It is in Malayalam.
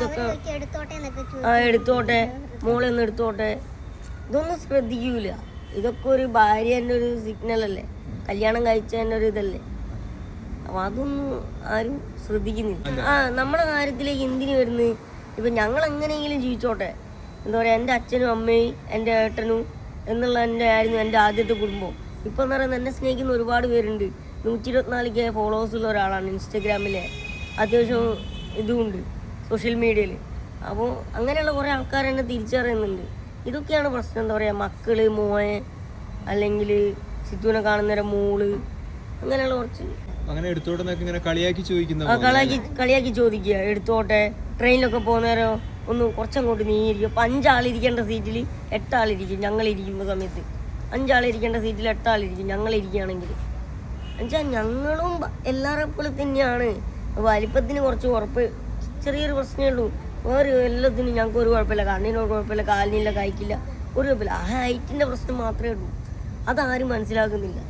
ഇതൊക്കെ എടുത്തോട്ടെ, മോളൊന്നും എടുത്തോട്ടെ, ഇതൊന്നും ശ്രദ്ധിക്കൂല. ഇതൊക്കെ ഒരു ഭാര്യൻ്റെ ഒരു സിഗ്നൽ അല്ലേ, കല്യാണം കഴിച്ചതിൻ്റെ ഒരു ഇതല്ലേ. അപ്പം അതൊന്നും ആരും ശ്രദ്ധിക്കുന്നില്ല. നമ്മുടെ കാര്യത്തിലേക്ക് എന്തിനു വരുന്നത്? ഇപ്പം ഞങ്ങൾ എങ്ങനെയെങ്കിലും ജീവിച്ചോട്ടെ, എന്താ പറയുക, എൻ്റെ അച്ഛനും അമ്മയും എൻ്റെ ഏട്ടനും എന്നുള്ള എൻ്റെ ആയിരുന്നു എൻ്റെ ആദ്യത്തെ കുടുംബം. ഇപ്പം എന്ന് പറയുന്നത് എന്നെ സ്നേഹിക്കുന്ന ഒരുപാട് പേരുണ്ട്. 124K ഫോളോവേഴ്സ് ഉള്ള ഒരാളാണ് ഇൻസ്റ്റഗ്രാമിലെ. അത്യാവശ്യം ഇതുമുണ്ട് സോഷ്യൽ മീഡിയയിൽ. അപ്പോൾ അങ്ങനെയുള്ള കുറേ ആൾക്കാർ എന്നെ തിരിച്ചറിയുന്നുണ്ട്. ഇതൊക്കെയാണ് പ്രശ്നം. എന്താ പറയുക, മക്കള്, മോനെ, അല്ലെങ്കിൽ സിത്തുവിനെ കാണുന്നേരം മോള്, അങ്ങനെയുള്ള കുറച്ച് കളിയാക്കി ചോദിക്കുക. എടുത്തോട്ടെ, ട്രെയിനിലൊക്കെ പോകുന്നേരം ഒന്ന് കുറച്ചങ്ങോട്ട് നീങ്ങിയിരിക്കും. അപ്പം 5 ആളിരിക്കേണ്ട സീറ്റിൽ 8 ആളിരിക്കും. ഞങ്ങളിരിക്കുമ്പോൾ സമയത്ത് 5 ആളിരിക്കേണ്ട സീറ്റിൽ 8 ആളിരിക്കും ഞങ്ങളിരിക്കുകയാണെങ്കിൽ. എന്നുവെച്ചാൽ ഞങ്ങളും എല്ലാവരെ പോലെ തന്നെയാണ്. വലിപ്പത്തിന് കുറച്ച് ഉറപ്പ്, ചെറിയൊരു പ്രശ്നമേ ഉള്ളൂ. വേറെ എല്ലാത്തിനും ഞങ്ങൾക്ക് ഒരു കുഴപ്പമില്ല. കണ്ണിനൊരു കുഴപ്പമില്ല, കാലിനില്ല, കൈക്കില്ല, ഒരു കുഴപ്പമില്ല. ആ ഹൈറ്റിൻ്റെ പ്രശ്നം മാത്രമേ ഉള്ളൂ. അതാരും മനസ്സിലാക്കുന്നില്ല.